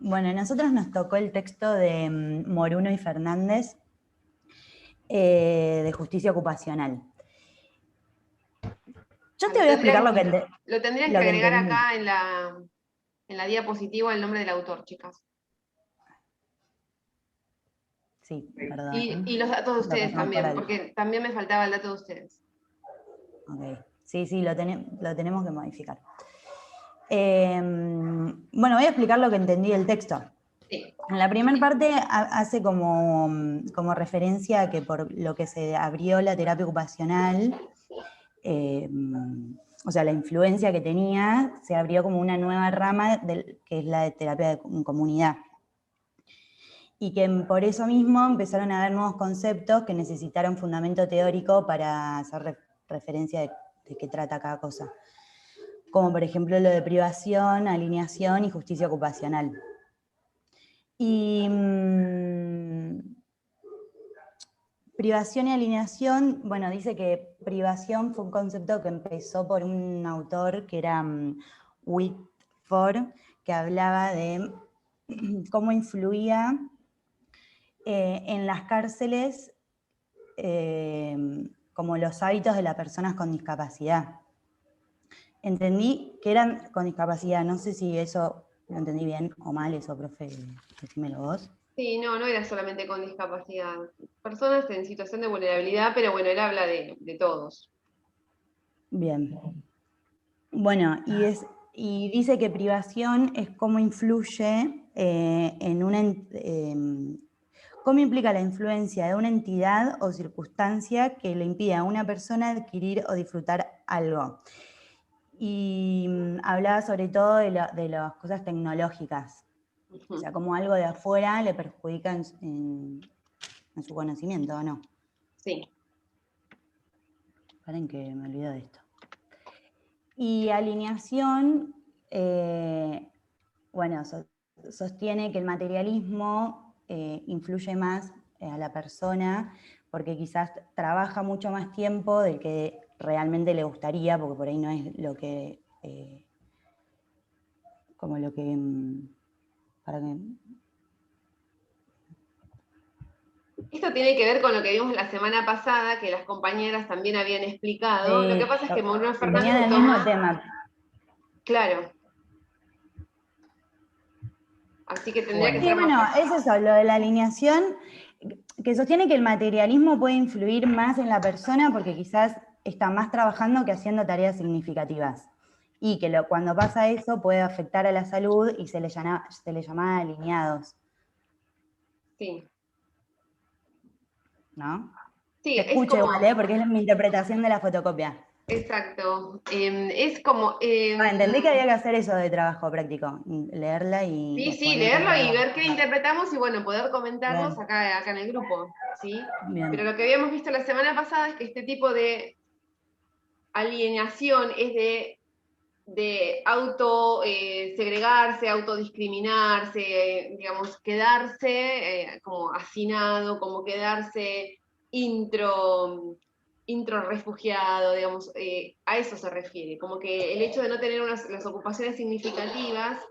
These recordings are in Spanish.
Bueno, a nosotros nos tocó el texto de Moruno y Fernández de justicia ocupacional. Yo te voy a explicar lo tendrían que lo que agregar entendí. acá en la diapositiva el nombre del autor, chicas. Sí, perdón. Y los datos de Lo ustedes pasamos por también, alto. porque también me faltaba el dato de ustedes. Ok. Sí, lo tenemos que modificar. Bueno, voy a explicar lo que entendí del texto. Sí. En la primera parte hace como referencia a que por lo que se abrió la terapia ocupacional, o sea, la influencia que tenía, se abrió como una nueva rama que es la de terapia en comunidad. Y que por eso mismo empezaron a haber nuevos conceptos que necesitaron fundamento teórico para hacer referencia de qué trata cada cosa. Como por ejemplo lo de privación, alineación y justicia ocupacional. Y privación y alineación, bueno, dice que privación fue un concepto que empezó por un autor que era Whitford, que hablaba de cómo influía en las cárceles como los hábitos de las personas con discapacidad. Entendí que eran con discapacidad, no sé si eso lo entendí bien o mal, eso, profe, decímelo vos. Sí, no era solamente con discapacidad. Personas en situación de vulnerabilidad, pero bueno, él habla de todos. Bien. Bueno, y dice que privación es cómo influye cómo implica la influencia de una entidad o circunstancia que le impide a una persona adquirir o disfrutar algo. Y hablaba sobre todo de las cosas tecnológicas, o sea, como algo de afuera le perjudica en su conocimiento, ¿o no? Sí. Paren que me olvido de esto. Y alineación, bueno, sostiene que el materialismo influye más a la persona porque quizás trabaja mucho más tiempo del que realmente le gustaría, porque por ahí no es lo que, como lo que, para que... Esto tiene que ver con lo que vimos la semana pasada, que las compañeras también habían explicado. Lo que pasa es que Manuel Fernández tenían el mismo tema. Claro. Así que tendría que Sí, ser bueno, más... es eso, lo de la alineación, que sostiene que el materialismo puede influir más en la persona porque quizás está más trabajando que haciendo tareas significativas. Y que cuando pasa eso puede afectar a la salud y se le llama alineados. Sí. ¿No? Sí, Te es escucho igual, como... porque es mi interpretación de la fotocopia. Exacto. Es como... Entendí que había que hacer eso de trabajo práctico, leerla y sí, poner leerlo y algo. ver qué interpretamos y bueno, poder comentarlos Bien, acá en el grupo, ¿sí? Pero bien. lo que habíamos visto la semana pasada es que este tipo de alienación es de auto segregarse, autodiscriminarse, digamos, quedarse como hacinado, como quedarse intro refugiado, digamos, a eso se refiere, como que el hecho de no tener las ocupaciones significativas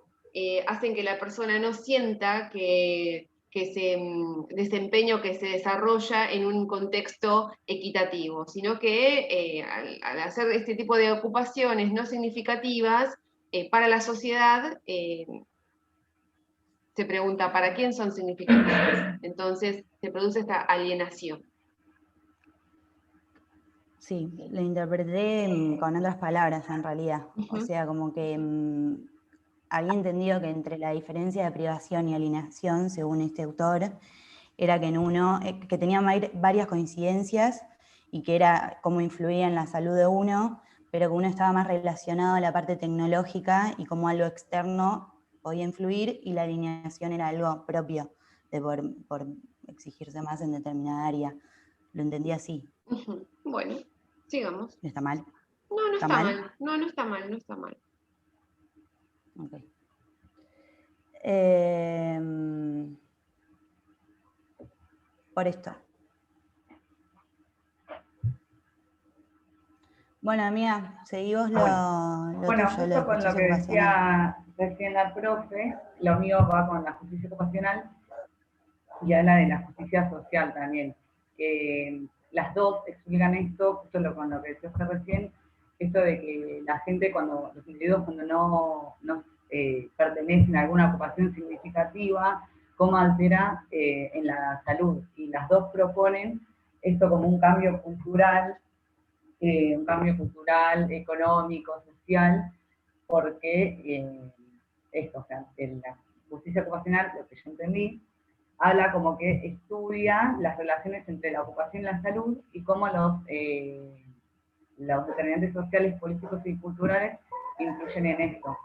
hacen que la persona no sienta que ese desempeño que se desarrolla en un contexto equitativo, sino que al hacer este tipo de ocupaciones no significativas para la sociedad, se pregunta, ¿para quién son significativas? Entonces se produce esta alienación. Sí, lo interpreté con otras palabras en realidad. O sea, como que había entendido que entre la diferencia de privación y alineación, según este autor, era que en uno, que tenía varias coincidencias y que era cómo influía en la salud de uno, pero que uno estaba más relacionado a la parte tecnológica y cómo algo externo podía influir y la alineación era algo propio de por exigirse más en determinada área. Lo entendí así. Bueno, sigamos. ¿Está mal? No, no ¿Está está mal? mal. No, no está mal, no está mal. Ok. Por esto. Bueno, amiga, seguí vos lo Bueno, tuyo, lo de justo con lo justicia que ocupacional. decía recién la profe, lo mío va con la justicia ocupacional y habla de la justicia social también, que las dos explican esto, justo con lo que decía usted recién, esto de que la gente, los individuos cuando no pertenecen a alguna ocupación significativa, cómo altera en la salud. Y las dos proponen esto como un cambio cultural, económico, social, porque esto, o sea, en la justicia ocupacional, lo que yo entendí, habla como que estudia las relaciones entre la ocupación y la salud y cómo los determinantes sociales, políticos y culturales influyen en esto.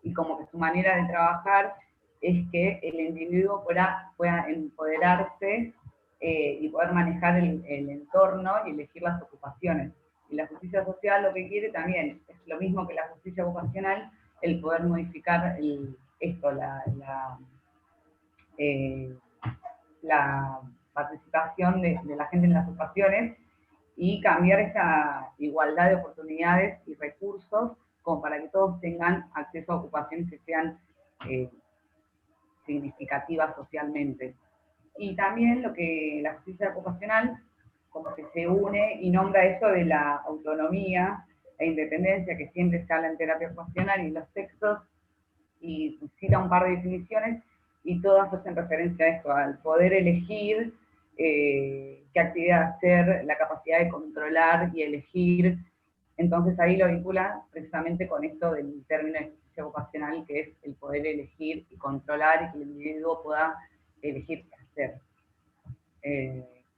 Y como que su manera de trabajar es que el individuo pueda empoderarse y poder manejar el entorno y elegir las ocupaciones. Y la justicia social lo que quiere también es lo mismo que la justicia ocupacional, el poder modificar eh, la participación de la gente en las ocupaciones y cambiar esa igualdad de oportunidades y recursos como para que todos tengan acceso a ocupaciones que sean eh, significativas socialmente. Y también lo que la justicia ocupacional como que se une y nombra eso de la autonomía e independencia que siempre se habla en terapia ocupacional y los textos, y cita un par de definiciones y todas hacen referencia a esto, al poder elegir qué actividad hacer, la capacidad de controlar y elegir. Entonces ahí lo vincula precisamente con esto del término de justicia ocupacional, que es el poder elegir y controlar y que el individuo pueda elegir qué hacer.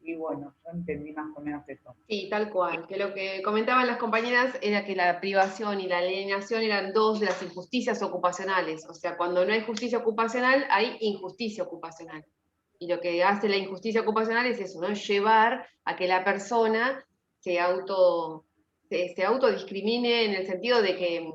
Y bueno, yo entendí más o menos eso. Sí, tal cual, que lo que comentaban las compañeras era que la privación y la alienación eran dos de las injusticias ocupacionales, o sea, cuando no hay justicia ocupacional, hay injusticia ocupacional. Y lo que hace la injusticia ocupacional es eso, ¿no? Llevar a que la persona se autodiscrimine en el sentido de que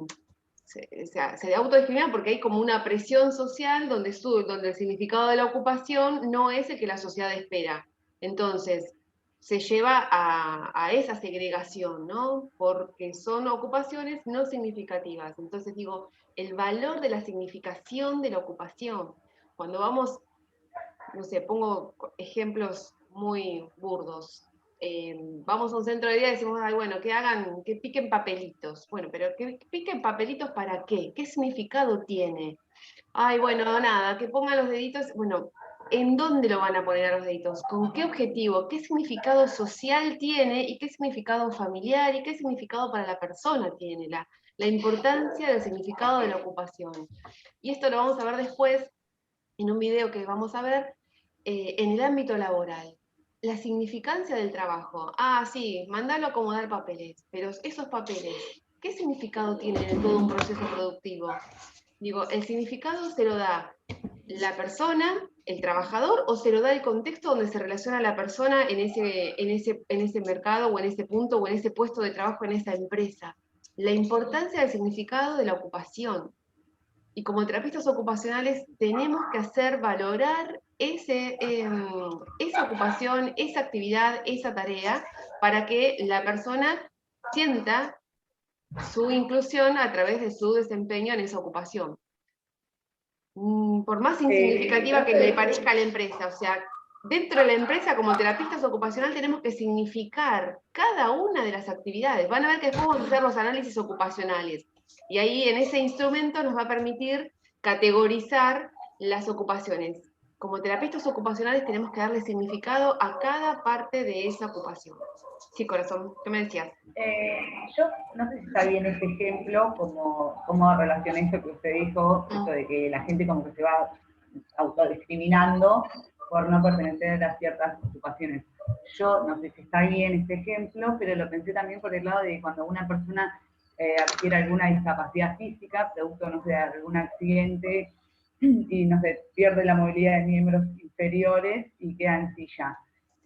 se autodiscrimina porque hay como una presión social donde el significado de la ocupación no es el que la sociedad espera. Entonces, se lleva a esa segregación, ¿no? Porque son ocupaciones no significativas. Entonces digo, el valor de la significación de la ocupación. Cuando vamos, no sé, pongo ejemplos muy burdos. Vamos a un centro de día y decimos, ay, bueno, que piquen papelitos. Bueno, pero que piquen papelitos ¿para qué? ¿Qué significado tiene? Ay, bueno, nada, que pongan los deditos. Bueno, ¿en dónde lo van a poner a los deditos? ¿Con qué objetivo? ¿Qué significado social tiene? ¿Y qué significado familiar? ¿Y qué significado para la persona tiene? La importancia del significado de la ocupación. Y esto lo vamos a ver después en un video que vamos a ver en el ámbito laboral. La significancia del trabajo. Ah, sí, mandalo a acomodar papeles, pero esos papeles, ¿qué significado tienen en todo un proceso productivo? Digo, ¿el significado se lo da la persona, el trabajador, o se lo da el contexto donde se relaciona la persona en ese mercado o en ese punto o en ese puesto de trabajo en esa empresa? La importancia del significado de la ocupación. Y como terapistas ocupacionales tenemos que hacer valorar esa ocupación, esa actividad, esa tarea, para que la persona sienta su inclusión a través de su desempeño en esa ocupación. Por más insignificativa que le parezca a la empresa, o sea, dentro de la empresa como terapistas ocupacionales tenemos que significar cada una de las actividades. Van a ver que después vamos a hacer los análisis ocupacionales. Y ahí en ese instrumento nos va a permitir categorizar las ocupaciones. Como terapistas ocupacionales tenemos que darle significado a cada parte de esa ocupación. Sí, corazón, ¿qué me decías? Yo no sé si está bien ese ejemplo, como relaciona esto que usted dijo, esto de que la gente como que se va autodiscriminando por no pertenecer a ciertas ocupaciones. Yo no sé si está bien este ejemplo, pero lo pensé también por el lado de cuando una persona adquiere alguna discapacidad física, producto, no sé, de algún accidente, y no sé, pierde la movilidad de miembros inferiores y queda en silla.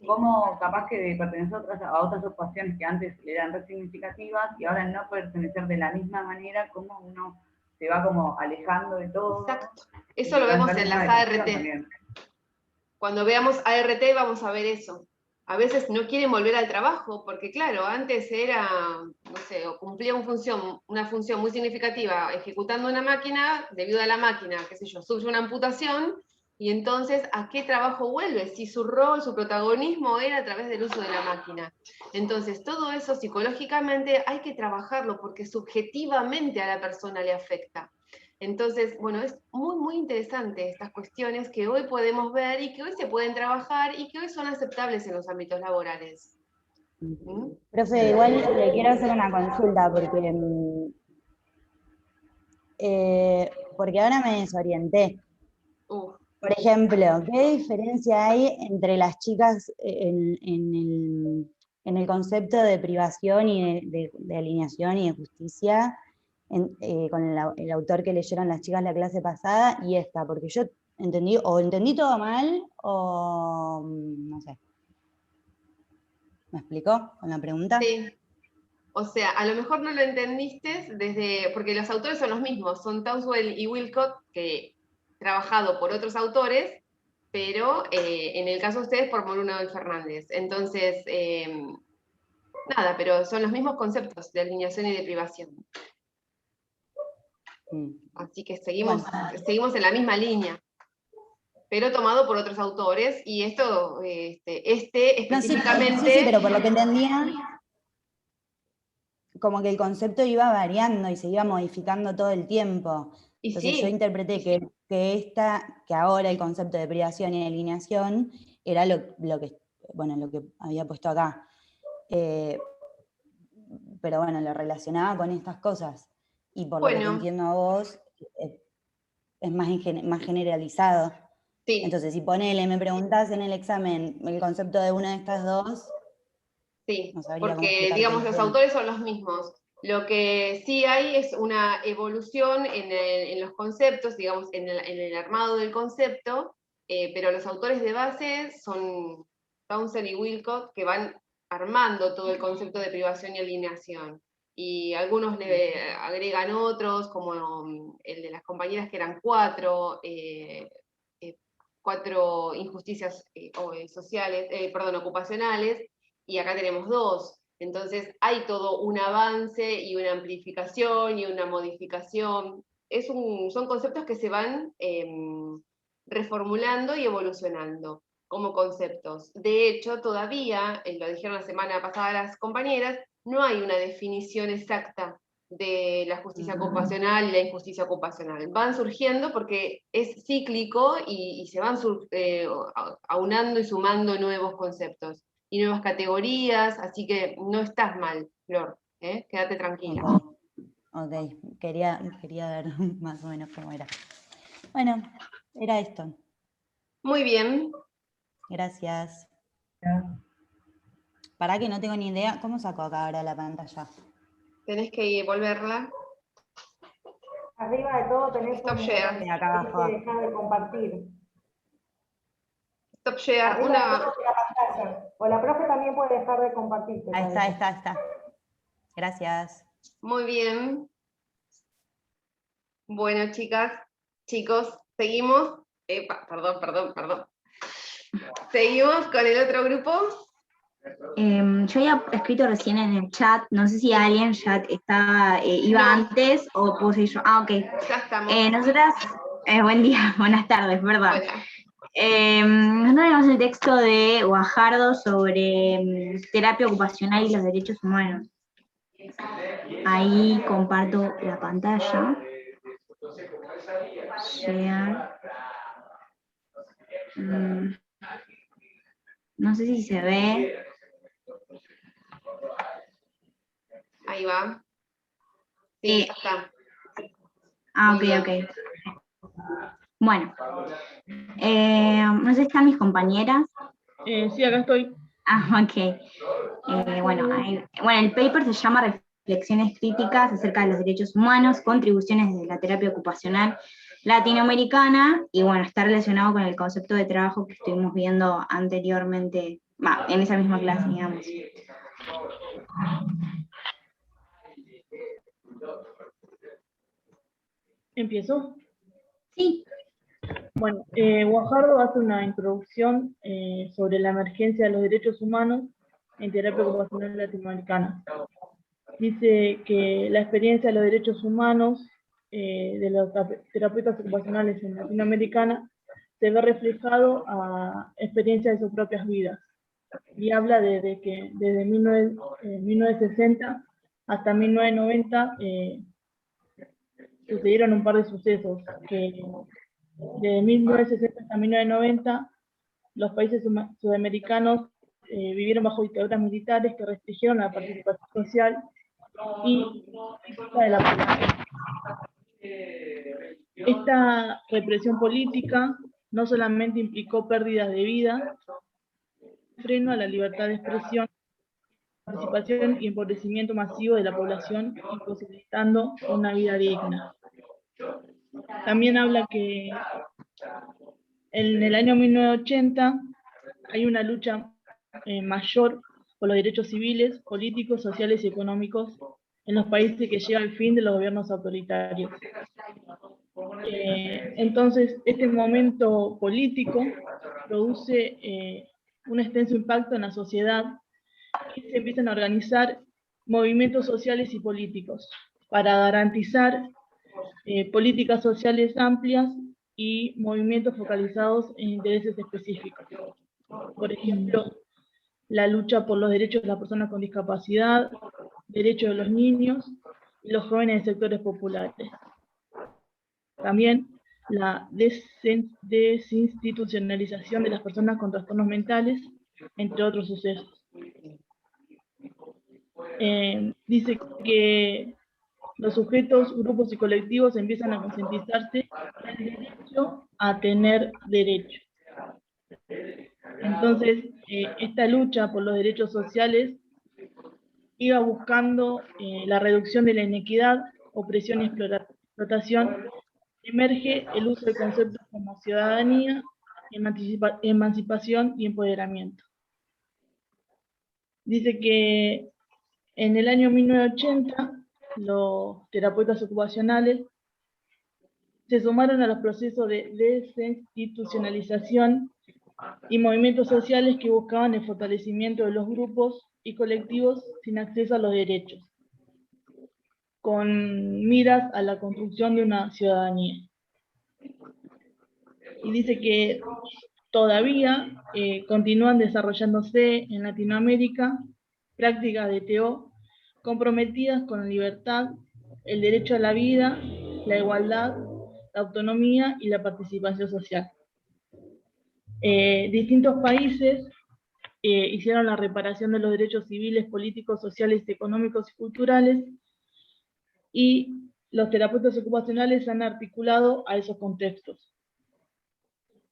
Cómo capaz que de pertenecer a otras ocupaciones que antes le eran re significativas y ahora no pertenecer de la misma manera, cómo uno se va como alejando de todo. Exacto. Eso lo vemos en las ART. Cuando veamos ART vamos a ver eso. a veces no quieren volver al trabajo, porque claro, antes era, no sé, o cumplía una función muy significativa ejecutando una máquina, debido a la máquina, qué sé yo, sufre una amputación, y entonces, ¿a qué trabajo vuelve? Si su rol, su protagonismo era a través del uso de la máquina. Entonces, todo eso psicológicamente hay que trabajarlo, porque subjetivamente a la persona le afecta. Entonces, bueno, es muy, muy interesante estas cuestiones que hoy podemos ver y que hoy se pueden trabajar y que hoy son aceptables en los ámbitos laborales. ¿Mm? Profe, igual le quiero hacer una consulta porque ahora me desorienté. Por ejemplo, ¿qué diferencia hay entre las chicas en el concepto de privación y de alineación y de justicia con el autor que leyeron las chicas la clase pasada y esta? Porque yo entendí todo mal, o no sé. ¿Me explicó con la pregunta? Sí. O sea, a lo mejor no lo entendiste porque los autores son los mismos, son Townsend y Wilcott, que trabajado por otros autores, pero en el caso de ustedes por Moruno y Fernández. Entonces, nada, pero son los mismos conceptos de alineación y de privación. Así que seguimos en la misma línea, pero tomado por otros autores, y esto, específicamente... No, sí, pero por lo que entendía, como que el concepto iba variando y se iba modificando todo el tiempo. Entonces yo interpreté que ahora el concepto de privación y alineación era lo que había puesto acá. Pero bueno, lo relacionaba con estas cosas. Y por lo que te entiendo a vos, es más generalizado. Sí. Entonces, si me preguntás en el examen el concepto de una de estas dos, sí, no sabría porque digamos los autores son los mismos. Lo que sí hay es una evolución en los conceptos, digamos, en el armado del concepto, pero los autores de base son Townsend y Wilcott, que van armando todo el concepto de privación y alineación. Y algunos le agregan otros, como el de las compañeras, que eran 4, 4 injusticias sociales, ocupacionales, y acá tenemos 2. Entonces hay todo un avance y una amplificación y una modificación. Son conceptos que se van reformulando y evolucionando como conceptos. De hecho, todavía, lo dijeron la semana pasada las compañeras, no hay una definición exacta de la justicia ocupacional y la injusticia ocupacional. Van surgiendo porque es cíclico y se van aunando y sumando nuevos conceptos y nuevas categorías, así que no estás mal, Flor, quédate tranquila. Ok, quería ver más o menos cómo era. Bueno, era esto. Muy bien. Gracias. Pará que no tengo ni idea. ¿Cómo saco acá ahora la pantalla? Tenés que volverla. Arriba de todo tenés Stop share. De acá abajo. que dejar de compartir. Stop share. Arriba de todo de la pantalla. O la profe también puede dejar de compartir. Ahí está. Gracias. Muy bien. Bueno, chicas, chicos, seguimos. Perdón. Seguimos con el otro grupo. Yo había escrito recién en el chat, no sé si alguien ya iba antes o puse yo. Ah, ok. Ya estamos. Nosotras, buen día, buenas tardes, perdón. Nosotros tenemos el texto de Guajardo sobre terapia ocupacional y los derechos humanos. Ahí comparto la pantalla. Share. No sé si se ve. Ahí va. Sí, ya está. Ah, ok. Bueno. No sé si están mis compañeras. Sí, acá estoy. Ah, ok. Bueno, el paper se llama Reflexiones críticas acerca de los derechos humanos, contribuciones de la terapia ocupacional latinoamericana, y bueno, está relacionado con el concepto de trabajo que estuvimos viendo anteriormente, en esa misma clase, digamos. ¿Empiezo? Sí. Bueno, Guajardo hace una introducción sobre la emergencia de los derechos humanos en terapia ocupacional latinoamericana. Dice que la experiencia de los derechos humanos de los terapeutas ocupacionales en Latinoamericana se ve reflejado a experiencias de sus propias vidas. Y habla desde 1960 hasta 1990 sucedieron un par de sucesos que de 1960 hasta 1990 los países sudamericanos vivieron bajo dictaduras militares que restringieron la participación social y política de la población. Esta represión política no solamente implicó pérdidas de vida, freno a la libertad de expresión, participación y empobrecimiento masivo de la población, imposibilitando una vida digna. También habla que en el año 1980 hay una lucha mayor por los derechos civiles, políticos, sociales y económicos en los países que llega al fin de los gobiernos autoritarios. Entonces, este momento político produce un extenso impacto en la sociedad y se empiezan a organizar movimientos sociales y políticos para garantizar políticas sociales amplias y movimientos focalizados en intereses específicos. Por ejemplo, la lucha por los derechos de las personas con discapacidad, derechos de los niños y los jóvenes en sectores populares. También la desinstitucionalización de las personas con trastornos mentales, entre otros sucesos. Dice que los sujetos, grupos y colectivos empiezan a concientizarse del derecho a tener derecho. Entonces, esta lucha por los derechos sociales iba buscando la reducción de la inequidad, opresión y explotación. Emerge el uso de conceptos como ciudadanía, emancipación y empoderamiento. Dice que en el año 1980 los terapeutas ocupacionales se sumaron a los procesos de desinstitucionalización y movimientos sociales que buscaban el fortalecimiento de los grupos y colectivos sin acceso a los derechos, con miras a la construcción de una ciudadanía. Y dice que todavía continúan desarrollándose en Latinoamérica prácticas de TO comprometidas con la libertad, el derecho a la vida, la igualdad, la autonomía y la participación social. Distintos países hicieron la reparación de los derechos civiles, políticos, sociales, económicos y culturales, y los terapeutas ocupacionales han articulado a esos contextos.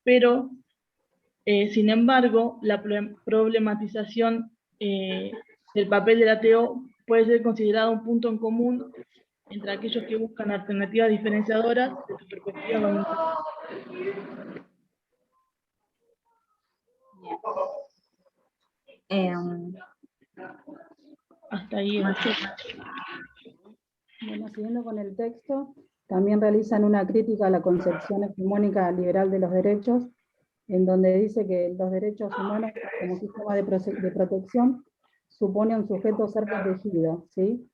Pero, sin embargo, la problematización del papel de la TO puede ser considerado un punto en común entre aquellos que buscan alternativas diferenciadoras de su perspectiva cognitiva. Hasta ahí. Bueno, siguiendo con el texto, también realizan una crítica a la concepción hegemónica liberal de los derechos, en donde dice que los derechos humanos como sistema de protección supone un sujeto ser protegido, ¿sí?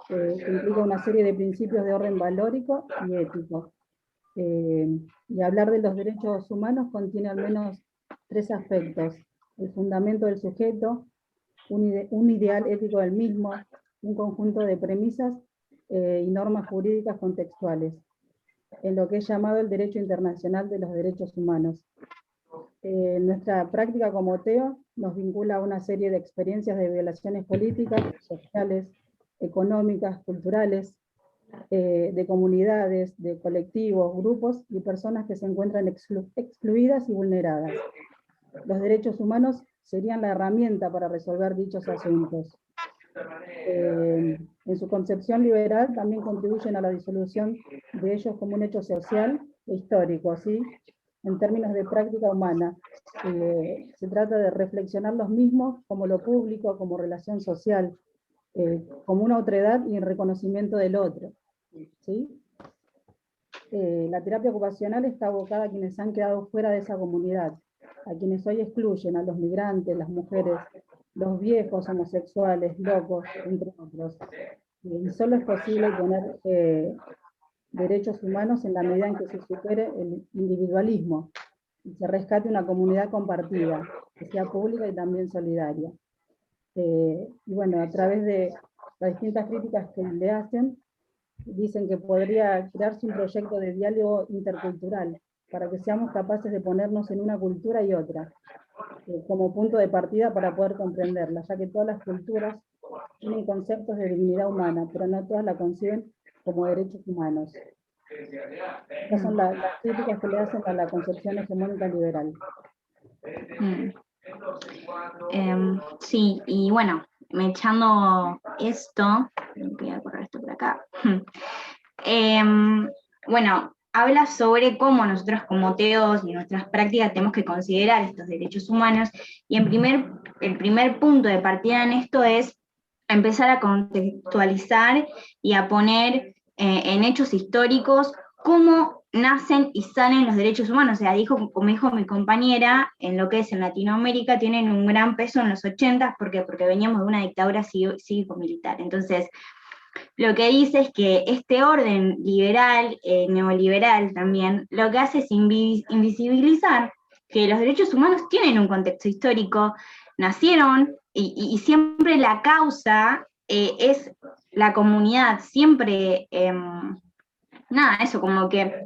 Que implica una serie de principios de orden valórico y ético. Y hablar de los derechos humanos contiene al menos tres aspectos: el fundamento del sujeto, un ideal ético del mismo, un conjunto de premisas y normas jurídicas contextuales, en lo que es llamado el derecho internacional de los derechos humanos. Nuestra práctica como TEO nos vincula a una serie de experiencias de violaciones políticas, sociales, económicas, culturales, de comunidades, de colectivos, grupos y personas que se encuentran excluidas y vulneradas. Los derechos humanos serían la herramienta para resolver dichos asuntos. En su concepción liberal también contribuyen a la disolución de ellos como un hecho social e histórico, ¿sí? En términos de práctica humana. Se trata de reflexionar los mismos como lo público, como relación social, como una otredad y el reconocimiento del otro, ¿sí? la terapia ocupacional está abocada a quienes han quedado fuera de esa comunidad, a quienes hoy excluyen, a los migrantes, las mujeres, los viejos, homosexuales, locos, entre otros. Y solo es posible tener derechos humanos en la medida en que se supere el individualismo y se rescate una comunidad compartida, que sea pública y también solidaria. Y bueno, a través de las distintas críticas que le hacen, dicen que podría crearse un proyecto de diálogo intercultural para que seamos capaces de ponernos en una cultura y otra, como punto de partida para poder comprenderla, ya que todas las culturas tienen conceptos de dignidad humana, pero no todas la conciben como derechos humanos. Estas son las críticas que le hacen a la concepción hegemónica liberal. Sí, y bueno, echando esto, voy a correr esto por acá. Bueno, habla sobre cómo nosotros como teos y nuestras prácticas tenemos que considerar estos derechos humanos, y el primer punto de partida en esto es empezar a contextualizar y a poner en hechos históricos cómo nacen y salen los derechos humanos. O sea, como dijo mi compañera, en lo que es en Latinoamérica tienen un gran peso en los 80, ¿por qué? Porque veníamos de una dictadura cívico-militar. Entonces, lo que dice es que este orden liberal, neoliberal también, lo que hace es invisibilizar que los derechos humanos tienen un contexto histórico, nacieron, y siempre la causa es la comunidad, siempre, nada, eso, como que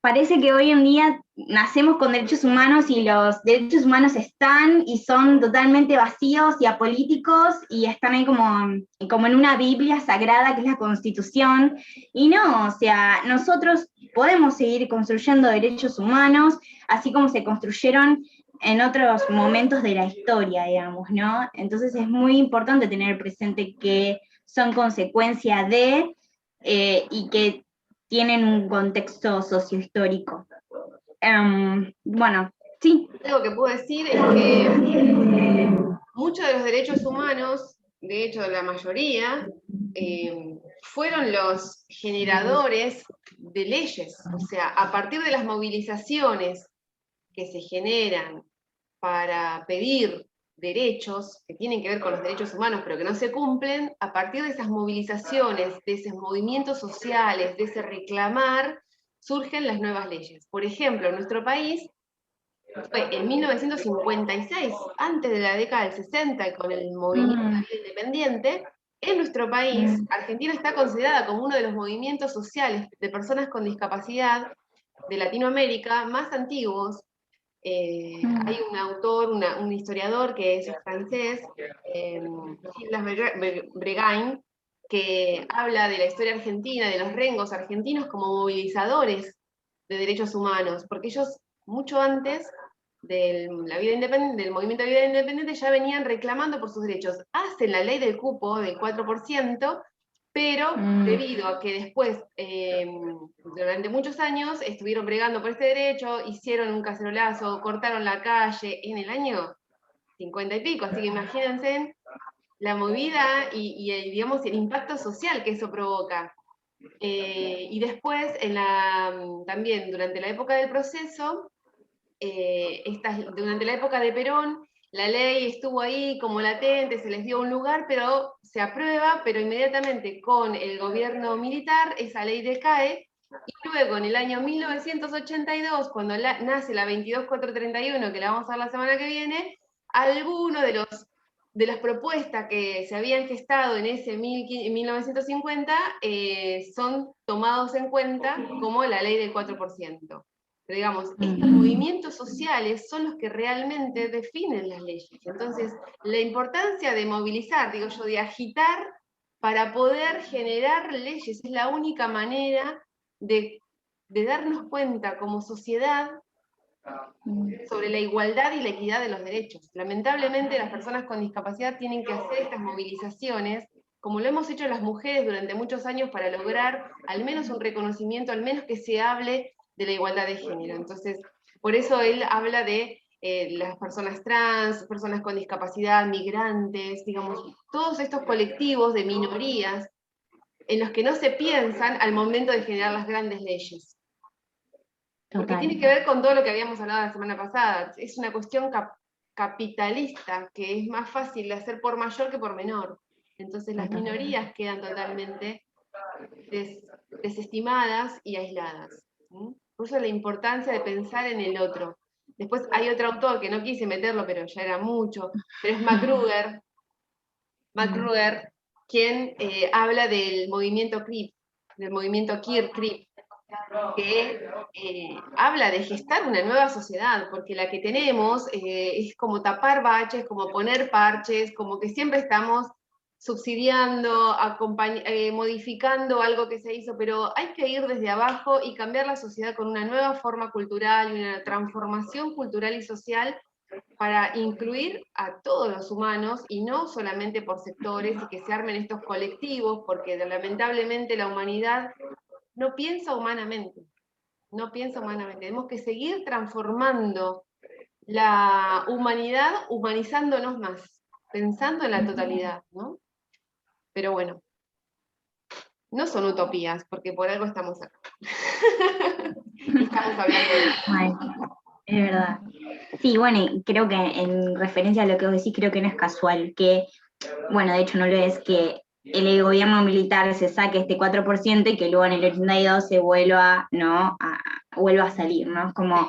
parece que hoy en día nacemos con derechos humanos y los derechos humanos están y son totalmente vacíos y apolíticos y están ahí como en una Biblia sagrada que es la Constitución, y no, o sea, nosotros podemos seguir construyendo derechos humanos así como se construyeron en otros momentos de la historia, digamos, ¿no? Entonces es muy importante tener presente que son consecuencia de y que tienen un contexto sociohistórico. Bueno, sí. Algo que puedo decir es que muchos de los derechos humanos, de hecho la mayoría, fueron los generadores de leyes. O sea, a partir de las movilizaciones que se generan para pedir derechos que tienen que ver con los derechos humanos, pero que no se cumplen, a partir de esas movilizaciones, de esos movimientos sociales, de ese reclamar, surgen las nuevas leyes. Por ejemplo, en nuestro país, fue en 1956, antes de la década del 60, con el movimiento independiente, en nuestro país, Argentina está considerada como uno de los movimientos sociales de personas con discapacidad de Latinoamérica más antiguos. Hay un autor, un historiador que es francés, Gilles Bregain, que habla de la historia argentina, de los rengos argentinos como movilizadores de derechos humanos, porque ellos mucho antes del movimiento de vida independiente ya venían reclamando por sus derechos. Hacen la ley del cupo del 4%, pero debido a que después, durante muchos años, estuvieron bregando por este derecho, hicieron un cacerolazo, cortaron la calle en el año 50 y pico, así que imagínense la movida y digamos, el impacto social que eso provoca. Y después, también durante la época del proceso, durante la época de Perón, la ley estuvo ahí como latente, se les dio un lugar, pero se aprueba, pero inmediatamente con el gobierno militar esa ley decae, y luego en el año 1982, cuando nace la 22431, que la vamos a ver la semana que viene, algunos de las propuestas que se habían gestado en ese 1950 son tomados en cuenta como la ley del 4%. Pero digamos, estos movimientos sociales son los que realmente definen las leyes. Entonces, la importancia de movilizar, digo yo, de agitar para poder generar leyes, es la única manera de darnos cuenta como sociedad sobre la igualdad y la equidad de los derechos. Lamentablemente, las personas con discapacidad tienen que hacer estas movilizaciones, como lo hemos hecho las mujeres durante muchos años, para lograr al menos un reconocimiento, al menos que se hable de la igualdad de género. Entonces, por eso él habla de las personas trans, personas con discapacidad, migrantes, digamos, todos estos colectivos de minorías en los que no se piensan al momento de generar las grandes leyes. Porque tiene que ver con todo lo que habíamos hablado la semana pasada. Es una cuestión capitalista, que es más fácil de hacer por mayor que por menor. Entonces las minorías quedan totalmente desestimadas y aisladas. Por eso la importancia de pensar en el otro. Después hay otro autor que no quise meterlo, pero ya era mucho, pero es McGruber, quien habla del movimiento CRIP, del movimiento CRIP, que habla de gestar una nueva sociedad, porque la que tenemos es como tapar baches, como poner parches, como que siempre estamos subsidiando, modificando algo que se hizo, pero hay que ir desde abajo y cambiar la sociedad con una nueva forma cultural y una transformación cultural y social para incluir a todos los humanos y no solamente por sectores y que se armen estos colectivos, porque lamentablemente la humanidad no piensa humanamente, no piensa humanamente. Tenemos que seguir transformando la humanidad, humanizándonos más, pensando en la totalidad, ¿no? Pero bueno, no son utopías, porque por algo estamos acá. Estamos hablando de eso. Bueno, es verdad. Sí, bueno, y creo que en referencia a lo que vos decís, creo que no es casual que, bueno, de hecho no lo es, que el gobierno militar se saque este 4% y que luego en el 82 se vuelva, ¿no? Vuelva a salir, ¿no? Es como,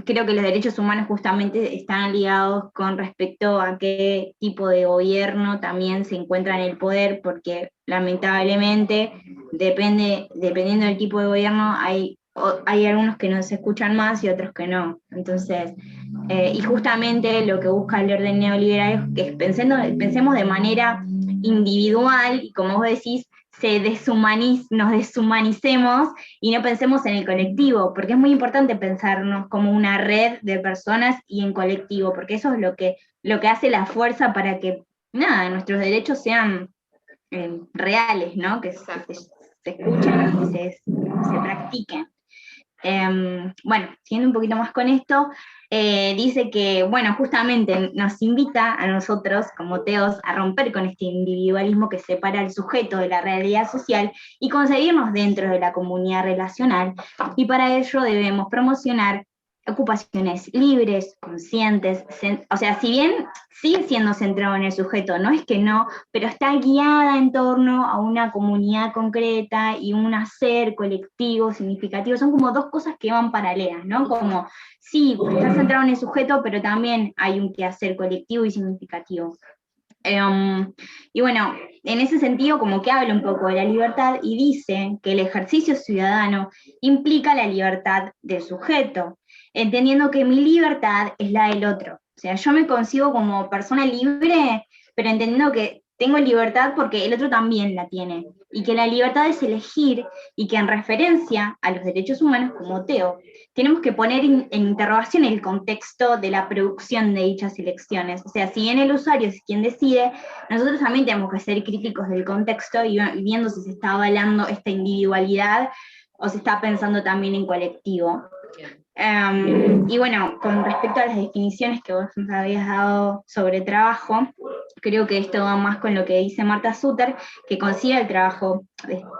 creo que los derechos humanos justamente están ligados con respecto a qué tipo de gobierno también se encuentra en el poder, porque lamentablemente, dependiendo del tipo de gobierno, hay algunos que nos escuchan más y otros que no. Entonces, y justamente lo que busca el orden neoliberal es que pensemos de manera individual y, como vos decís, nos deshumanicemos y no pensemos en el colectivo, porque es muy importante pensarnos como una red de personas y en colectivo, porque eso es lo que hace la fuerza para que, nada, nuestros derechos sean reales, ¿no? Que se escuchen y se practiquen. Bueno, siguiendo un poquito más con esto, dice que, bueno, justamente nos invita a nosotros, como teos, a romper con este individualismo que separa al sujeto de la realidad social y conseguirnos dentro de la comunidad relacional, y para ello debemos promocionar ocupaciones libres, conscientes, o sea, si bien sigue siendo centrado en el sujeto, no es que no, pero está guiada en torno a una comunidad concreta y un hacer colectivo, significativo, son como dos cosas que van paralelas, ¿no? Como, sí, está centrado en el sujeto, pero también hay un quehacer colectivo y significativo. Y bueno, en ese sentido como que habla un poco de la libertad y dice que el ejercicio ciudadano implica la libertad del sujeto, entendiendo que mi libertad es la del otro. O sea, yo me concibo como persona libre, pero entendiendo que tengo libertad porque el otro también la tiene, y que la libertad es elegir, y que en referencia a los derechos humanos como Teo, tenemos que poner en interrogación el contexto de la producción de dichas elecciones. O sea, si bien el usuario es quien decide, nosotros también tenemos que ser críticos del contexto y viendo si se está avalando esta individualidad o se está pensando también en colectivo. Y bueno, con respecto a las definiciones que vos nos habías dado sobre trabajo, creo que esto va más con lo que dice Marta Suter, que concibe el trabajo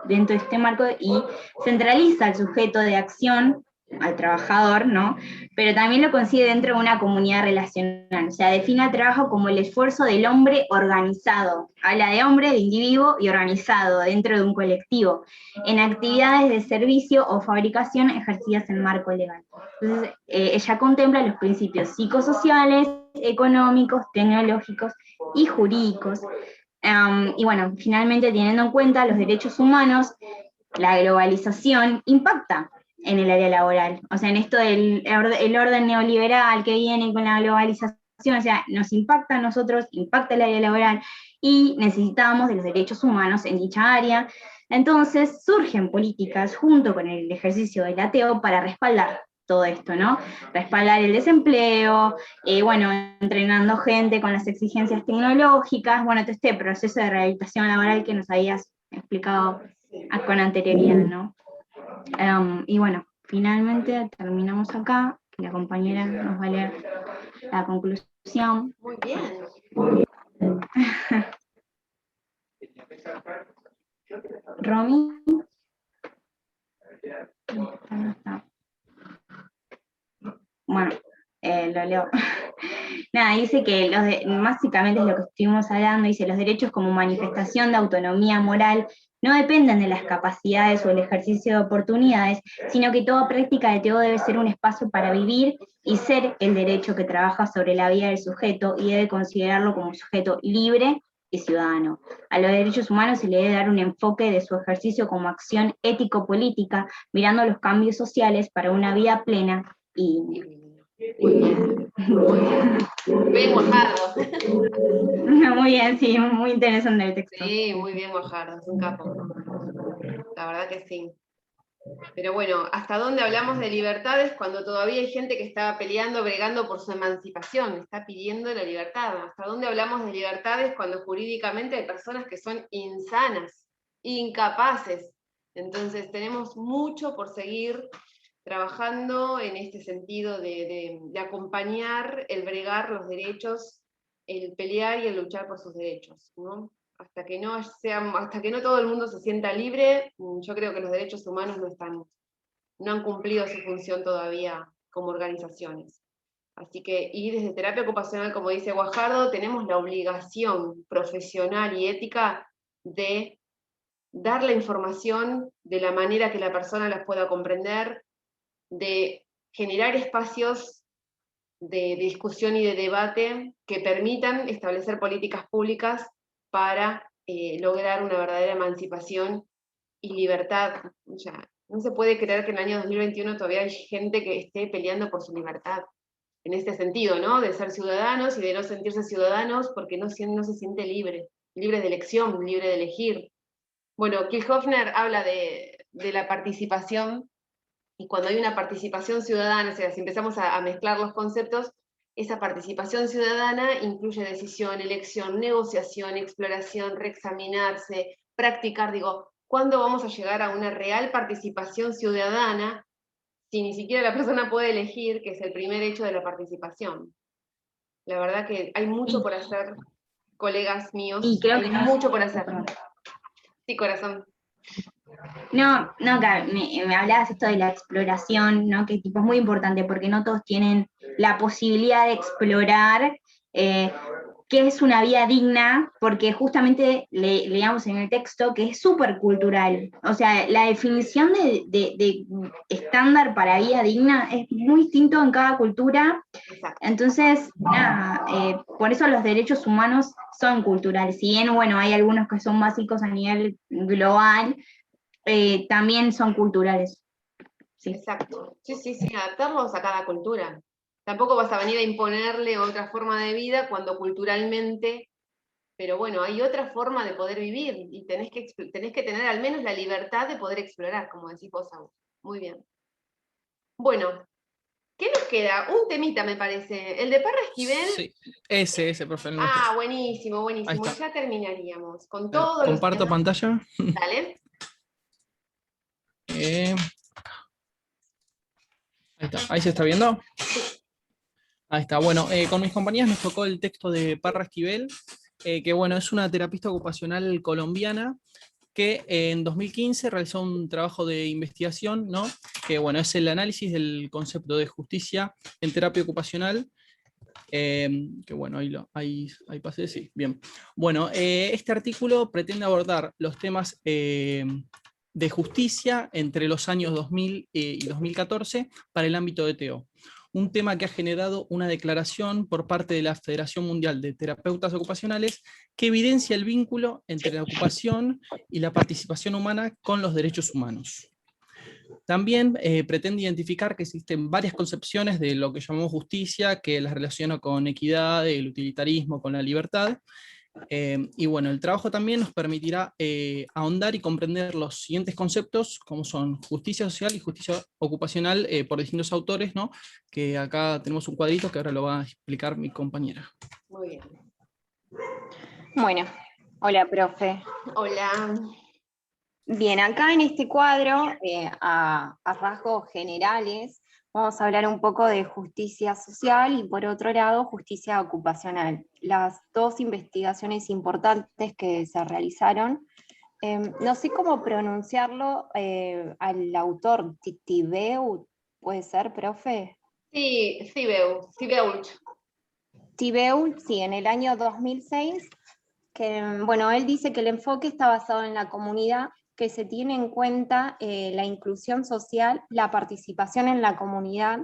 dentro de este marco y centraliza al sujeto de acción, al trabajador, ¿no? Pero también lo concibe dentro de una comunidad relacional, o sea, define el trabajo como el esfuerzo del hombre organizado, habla de hombre, de individuo y organizado dentro de un colectivo, en actividades de servicio o fabricación ejercidas en marco legal. Entonces, ella contempla los principios psicosociales, económicos, tecnológicos y jurídicos. Y bueno, finalmente, teniendo en cuenta los derechos humanos, la globalización impacta en el área laboral. O sea, en esto del el orden neoliberal que viene con la globalización, o sea, nos impacta a nosotros, impacta el área laboral, y necesitamos de los derechos humanos en dicha área. Entonces surgen políticas junto con el ejercicio del ateo para respaldar todo esto, ¿no? Respaldar el desempleo, bueno, entrenando gente con las exigencias tecnológicas, bueno, todo este proceso de rehabilitación laboral que nos habías explicado con anterioridad, ¿no? Y bueno, finalmente terminamos acá, que la compañera nos va a leer la conclusión. Muy bien. Romy. No está. Bueno, lo leo. Nada, dice que básicamente es lo que estuvimos hablando, dice, los derechos como manifestación de autonomía moral no dependen de las capacidades o el ejercicio de oportunidades, sino que toda práctica de Teo debe ser un espacio para vivir y ser el derecho que trabaja sobre la vida del sujeto y debe considerarlo como un sujeto libre y ciudadano. A los derechos humanos se le debe dar un enfoque de su ejercicio como acción ético-política, mirando los cambios sociales para una vida plena y... Bien Guajardo. Muy bien, sí, muy interesante el texto. Sí, muy bien Guajardo, es un capo. La verdad que sí. Pero bueno, ¿hasta dónde hablamos de libertades cuando todavía hay gente que está peleando, bregando por su emancipación, está pidiendo la libertad? ¿Hasta dónde hablamos de libertades cuando jurídicamente hay personas que son insanas, incapaces? Entonces tenemos mucho por seguir trabajando en este sentido de acompañar el bregar los derechos, el pelear y el luchar por sus derechos, ¿no? Hasta que no todo el mundo se sienta libre, yo creo que los derechos humanos no han cumplido su función todavía como organizaciones. Así que, y desde terapia ocupacional, como dice Guajardo, tenemos la obligación profesional y ética de dar la información de la manera que la persona las pueda comprender, de generar espacios de discusión y de debate que permitan establecer políticas públicas para lograr una verdadera emancipación y libertad. O sea, no se puede creer que en el año 2021 todavía hay gente que esté peleando por su libertad, en este sentido, ¿no? De ser ciudadanos y de no sentirse ciudadanos porque no se siente libre de elección, libre de elegir. Bueno, Kirchhoffner habla de la participación, y cuando hay una participación ciudadana, o sea, si empezamos a mezclar los conceptos, esa participación ciudadana incluye decisión, elección, negociación, exploración, reexaminarse, practicar. Digo, ¿cuándo vamos a llegar a una real participación ciudadana si ni siquiera la persona puede elegir, que es el primer hecho de la participación? La verdad que hay mucho por hacer, colegas míos, y creo hay que mucho por hacer. Sí, corazón. No, me hablabas esto de la exploración, ¿no? Que tipo es muy importante porque no todos tienen la posibilidad de explorar qué es una vida digna, porque justamente leíamos en el texto que es súper cultural. O sea, la definición de estándar para vida digna es muy distinto en cada cultura. Entonces, nada, por eso los derechos humanos son culturales. Si bien, bueno, hay algunos que son básicos a nivel global, también son culturales. Sí. Exacto. Sí, adaptarlos a cada cultura. Tampoco vas a venir a imponerle otra forma de vida cuando culturalmente, pero bueno, hay otra forma de poder vivir y tenés que tener al menos la libertad de poder explorar, como decís vos, Agus. Muy bien. Bueno, ¿qué nos queda? Un temita, me parece. El de Parra Esquivel. Sí, ese, profe. Buenísimo. Ya terminaríamos con todo. Comparto pantalla. Dale. Ahí se está viendo. Ahí está. Bueno, con mis compañeras nos tocó el texto de Parra Esquivel, que bueno, es una terapista ocupacional colombiana que en 2015 realizó un trabajo de investigación, ¿no? Que bueno, es el análisis del concepto de justicia en terapia ocupacional. Que bueno, ahí pasé, sí, bien. Bueno, este artículo pretende abordar los temas de justicia entre los años 2000 y 2014 para el ámbito de TO. Un tema que ha generado una declaración por parte de la Federación Mundial de Terapeutas Ocupacionales que evidencia el vínculo entre la ocupación y la participación humana con los derechos humanos. También pretende identificar que existen varias concepciones de lo que llamamos justicia, que las relaciona con equidad, el utilitarismo, con la libertad. Y bueno, el trabajo también nos permitirá ahondar y comprender los siguientes conceptos, como son justicia social y justicia ocupacional por distintos autores, ¿no? Que acá tenemos un cuadrito que ahora lo va a explicar mi compañera. Muy bien. Bueno, hola, profe. Hola. Bien, acá en este cuadro, a rasgos generales, vamos a hablar un poco de justicia social y por otro lado justicia ocupacional. Las dos investigaciones importantes que se realizaron No sé cómo pronunciarlo al autor, Tibeu, ¿puede ser, profe? Sí, Thibault. Thibault, sí, en el año 2006, que, bueno, él dice que el enfoque está basado en la comunidad, que se tiene en cuenta la inclusión social, la participación en la comunidad,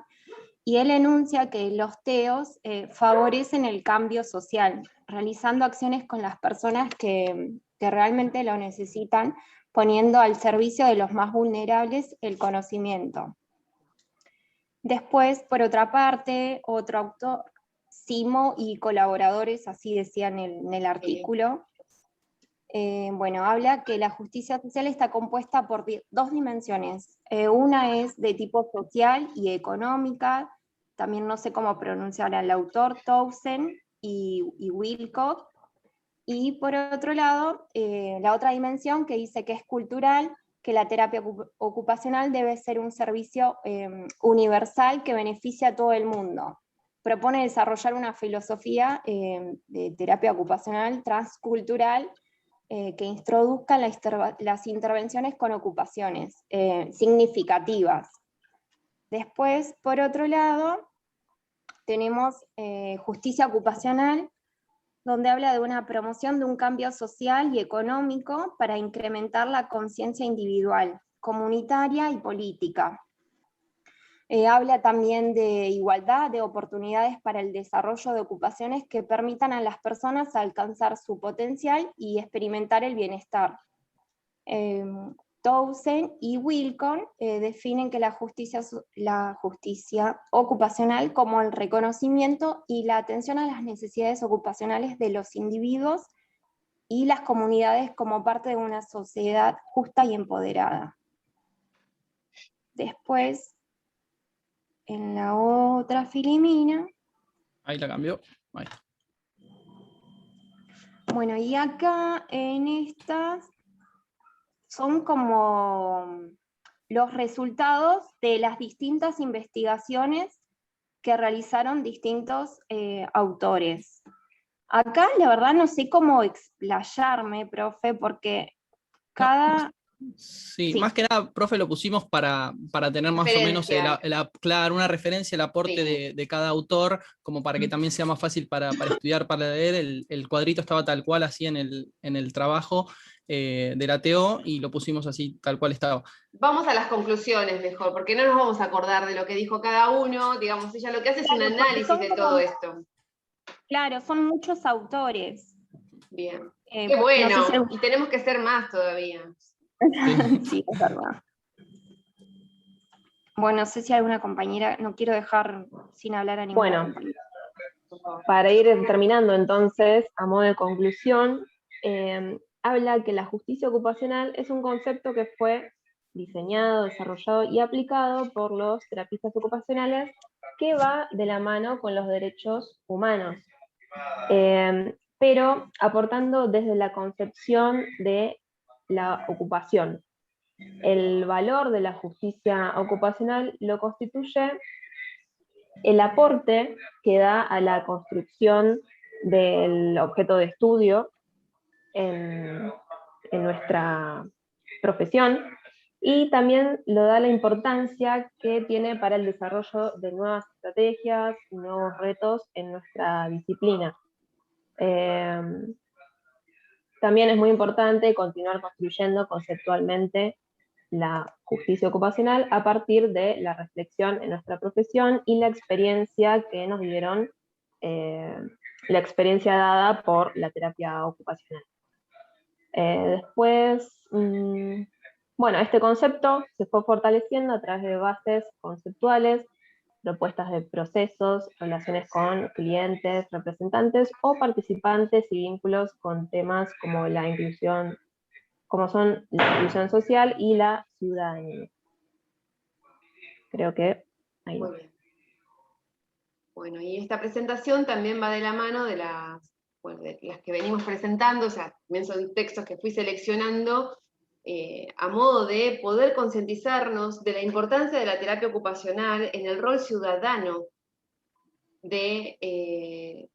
y él enuncia que los TEOs favorecen el cambio social, realizando acciones con las personas que realmente lo necesitan, poniendo al servicio de los más vulnerables el conocimiento. Después, por otra parte, otro autor, Simo y colaboradores, así decían en el artículo, bueno, habla que la justicia social está compuesta por dos dimensiones. Una es de tipo social y económica, también no sé cómo pronunciar al autor, Townsend y Wilcock. Y por otro lado, la otra dimensión que dice que es cultural, que la terapia ocupacional debe ser un servicio universal que beneficia a todo el mundo. Propone desarrollar una filosofía de terapia ocupacional transcultural que introduzca las intervenciones con ocupaciones significativas. Después, por otro lado, tenemos justicia ocupacional, donde habla de una promoción de un cambio social y económico para incrementar la conciencia individual, comunitaria y política. Habla también de igualdad de oportunidades para el desarrollo de ocupaciones que permitan a las personas alcanzar su potencial y experimentar el bienestar. Townsend y Wilcock definen que la justicia ocupacional como el reconocimiento y la atención a las necesidades ocupacionales de los individuos y las comunidades como parte de una sociedad justa y empoderada. Después, en la otra filimina. Ahí la cambió. Ahí. Bueno, y acá en estas son como los resultados de las distintas investigaciones que realizaron distintos autores. Acá, la verdad, no sé cómo explayarme, profe, porque cada... Sí, más que nada, profe, lo pusimos para tener más o menos claro, una referencia, el aporte de cada autor, como para que también sea más fácil para estudiar, para leer. El cuadrito estaba tal cual así en el trabajo de la TO y lo pusimos así tal cual estaba. Vamos a las conclusiones mejor, porque no nos vamos a acordar de lo que dijo cada uno, digamos, ella lo que hace es un análisis de todo esto. Claro, son muchos autores. Bien. Qué bueno, no sé si y tenemos que ser más todavía. Sí, es verdad. Bueno, no sé si alguna compañera, no quiero dejar sin hablar a ninguna compañera. Para ir terminando entonces, a modo de conclusión, habla que la justicia ocupacional es un concepto que fue diseñado, desarrollado y aplicado por los terapistas ocupacionales que va de la mano con los derechos humanos, pero aportando desde la concepción de la ocupación. El valor de la justicia ocupacional lo constituye el aporte que da a la construcción del objeto de estudio en nuestra profesión, y también lo da la importancia que tiene para el desarrollo de nuevas estrategias y nuevos retos en nuestra disciplina. También es muy importante continuar construyendo conceptualmente la justicia ocupacional a partir de la reflexión en nuestra profesión y la experiencia que nos dieron, la experiencia dada por la terapia ocupacional. Después, bueno, este concepto se fue fortaleciendo a través de bases conceptuales, propuestas de procesos, relaciones con clientes, representantes o participantes y vínculos con temas como la inclusión, como son la inclusión social y la ciudadanía. Creo que ahí. Muy bien. Bueno, y esta presentación también va de la mano de las que venimos presentando, o sea, también son textos que fui seleccionando a modo de poder concientizarnos de la importancia de la terapia ocupacional en el rol ciudadano de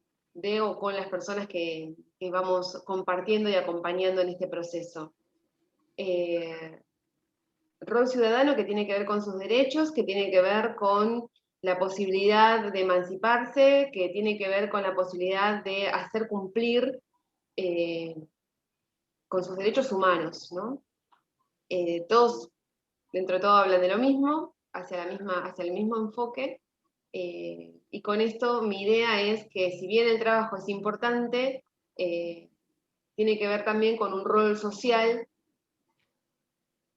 o con las personas que vamos compartiendo y acompañando en este proceso. rol ciudadano que tiene que ver con sus derechos, que tiene que ver con la posibilidad de emanciparse, que tiene que ver con la posibilidad de hacer cumplir con sus derechos humanos, ¿no? Todos, dentro de todo, hablan de lo mismo, hacia el mismo enfoque, y con esto mi idea es que si bien el trabajo es importante, tiene que ver también con un rol social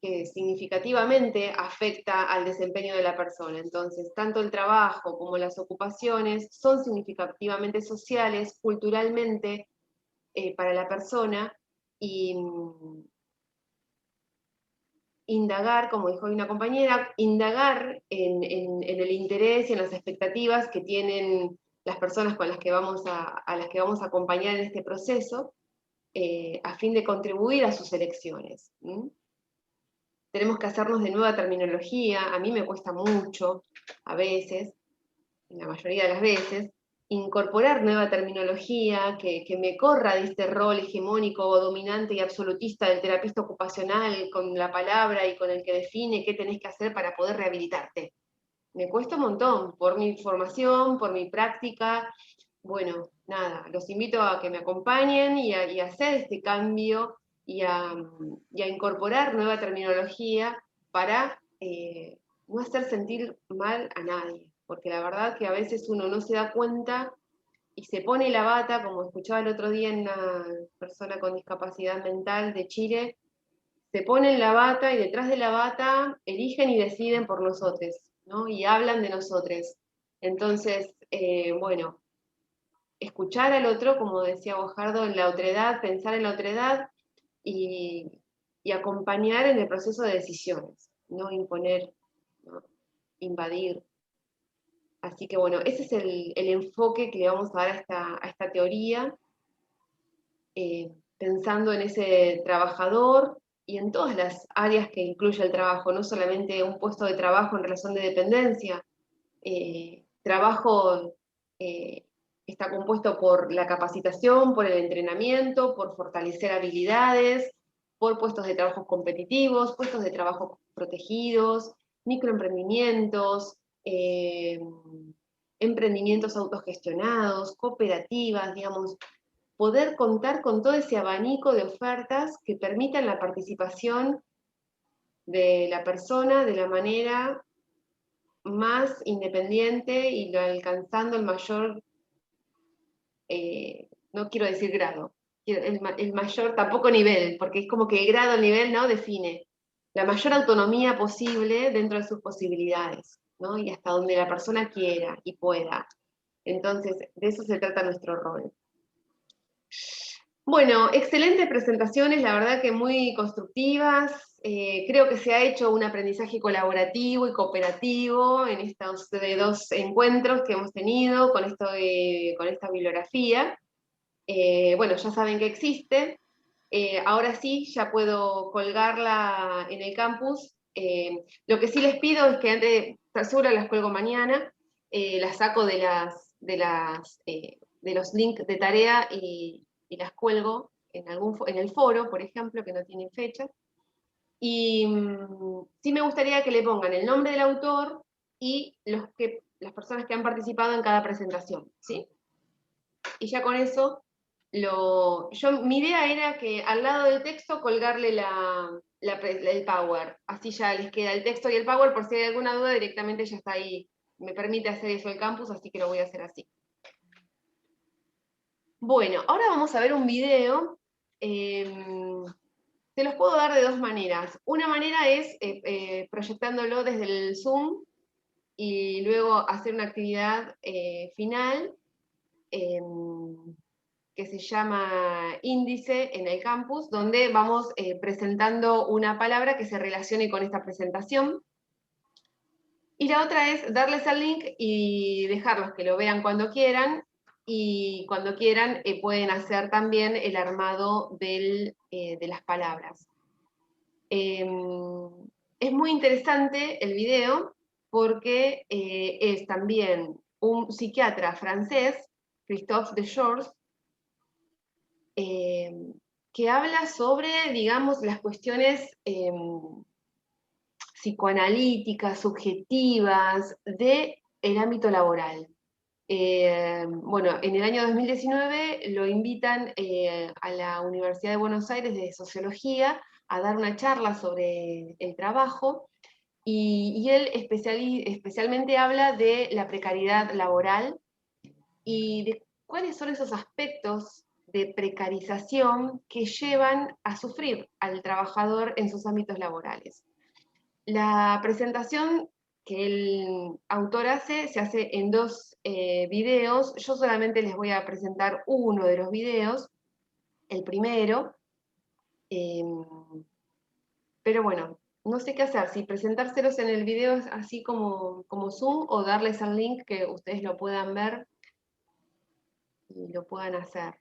que significativamente afecta al desempeño de la persona. Entonces, tanto el trabajo como las ocupaciones son significativamente sociales, culturalmente, para la persona, y indagar, como dijo una compañera, indagar en el interés y en las expectativas que tienen las personas con las que a las que vamos a acompañar en este proceso, a fin de contribuir a sus elecciones. Tenemos que hacernos de nueva terminología, a mí me cuesta mucho, a veces, la mayoría de las veces, incorporar nueva terminología que me corra de este rol hegemónico, dominante y absolutista del terapista ocupacional con la palabra y con el que define qué tenés que hacer para poder rehabilitarte. Me cuesta un montón, por mi formación, por mi práctica. Bueno, nada, los invito a que me acompañen y a hacer este cambio y a incorporar nueva terminología para no hacer sentir mal a nadie, porque la verdad que a veces uno no se da cuenta y se pone la bata, como escuchaba el otro día en una persona con discapacidad mental de Chile, se ponen la bata y detrás de la bata eligen y deciden por nosotros, ¿no? Y hablan de nosotros. Entonces, bueno, escuchar al otro, como decía Bojardo, en la otredad, pensar en la otredad y acompañar en el proceso de decisiones, no imponer, ¿no? Invadir. Así que bueno, ese es el enfoque que le vamos a dar a esta teoría, pensando en ese trabajador y en todas las áreas que incluye el trabajo, no solamente un puesto de trabajo en relación de dependencia. Trabajo está compuesto por la capacitación, por el entrenamiento, por fortalecer habilidades, por puestos de trabajo competitivos, puestos de trabajo protegidos, microemprendimientos, emprendimientos autogestionados, cooperativas, digamos, poder contar con todo ese abanico de ofertas que permitan la participación de la persona de la manera más independiente y alcanzando el mayor, no quiero decir grado, el mayor, tampoco nivel, porque es como que el grado, el nivel, ¿no? Define la mayor autonomía posible dentro de sus posibilidades, ¿no? Y hasta donde la persona quiera y pueda. Entonces, de eso se trata nuestro rol. Bueno, excelentes presentaciones, la verdad que muy constructivas. Creo que se ha hecho un aprendizaje colaborativo y cooperativo en estos dos encuentros que hemos tenido con esta bibliografía. Bueno, ya saben que existe. Ahora sí, ya puedo colgarla en el campus. Lo que sí les pido es que antes, seguro las cuelgo mañana, las saco de los links de tarea y las cuelgo en el foro, por ejemplo, que no tienen fecha. Y sí me gustaría que le pongan el nombre del autor y las personas que han participado en cada presentación, ¿sí? Y ya con eso, mi idea era que al lado del texto colgarle el Power, así ya les queda el texto y el Power, por si hay alguna duda directamente ya está ahí, me permite hacer eso el campus, así que lo voy a hacer así. Bueno, ahora vamos a ver un video. Se los puedo dar de dos maneras. Una manera es proyectándolo desde el Zoom y luego hacer una actividad final que se llama índice en el campus, donde vamos presentando una palabra que se relacione con esta presentación. Y la otra es darles al link y dejarlos que lo vean cuando quieran, y cuando quieran pueden hacer también el armado de las palabras. Es muy interesante el video porque es también un psiquiatra francés, Christophe Deschores, que habla sobre, digamos, las cuestiones psicoanalíticas, subjetivas, del ámbito laboral. Bueno, en el año 2019 lo invitan a la Universidad de Buenos Aires de Sociología a dar una charla sobre el trabajo, y él especialmente habla de la precariedad laboral y de cuáles son esos aspectos de precarización que llevan a sufrir al trabajador en sus ámbitos laborales. La presentación que el autor hace se hace en 2 videos. Yo solamente les voy a presentar uno de los videos, el primero, pero bueno, no sé qué hacer, si presentárselos en el video así como Zoom, o darles el link que ustedes lo puedan ver y lo puedan hacer.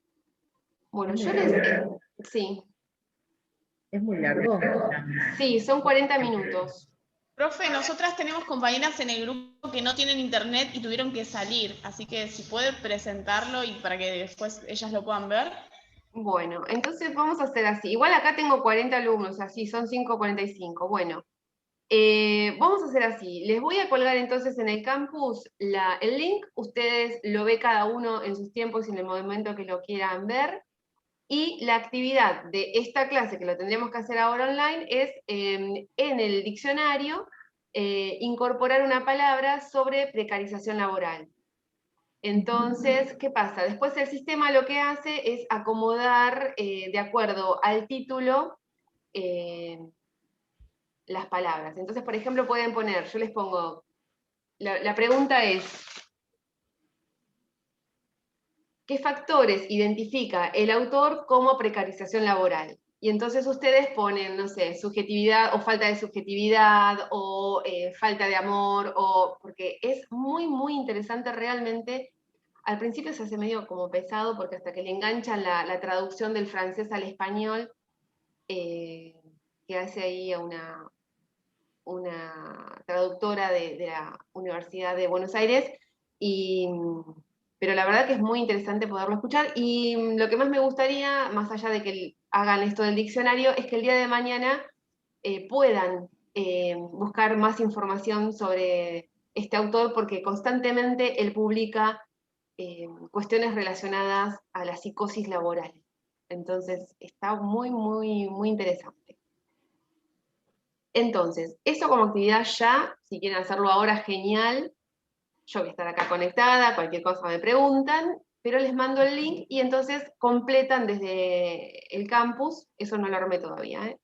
Bueno, yo les... sí. ¿Es muy largo? Sí, son 40 minutos. Profe, nosotras tenemos compañeras en el grupo que no tienen internet y tuvieron que salir, así que si puede presentarlo y para que después ellas lo puedan ver. Bueno, entonces vamos a hacer así. Igual acá tengo 40 alumnos, así son 5:45. Bueno, vamos a hacer así. Les voy a colgar entonces en el campus el link. Ustedes lo ve cada uno en sus tiempos y en el momento que lo quieran ver. Y la actividad de esta clase, que lo tendríamos que hacer ahora online, es en el diccionario incorporar una palabra sobre precarización laboral. Entonces, ¿qué pasa? Después el sistema lo que hace es acomodar de acuerdo al título las palabras. Entonces, por ejemplo, pueden poner, yo les pongo, la pregunta es, ¿qué factores identifica el autor como precarización laboral? Y entonces ustedes ponen, no sé, subjetividad o falta de subjetividad, o falta de amor, porque es muy, muy interesante realmente. Al principio se hace medio como pesado, porque hasta que le enganchan la traducción del francés al español, que hace ahí a una traductora de la Universidad de Buenos Aires, pero la verdad que es muy interesante poderlo escuchar, y lo que más me gustaría, más allá de que hagan esto del diccionario, es que el día de mañana puedan buscar más información sobre este autor, porque constantemente él publica cuestiones relacionadas a la psicosis laboral. Entonces, está muy, muy, muy interesante. Entonces, eso como actividad ya, si quieren hacerlo ahora, genial. Yo voy a estar acá conectada, cualquier cosa me preguntan, pero les mando el link y entonces completan desde el campus, eso no lo armé todavía,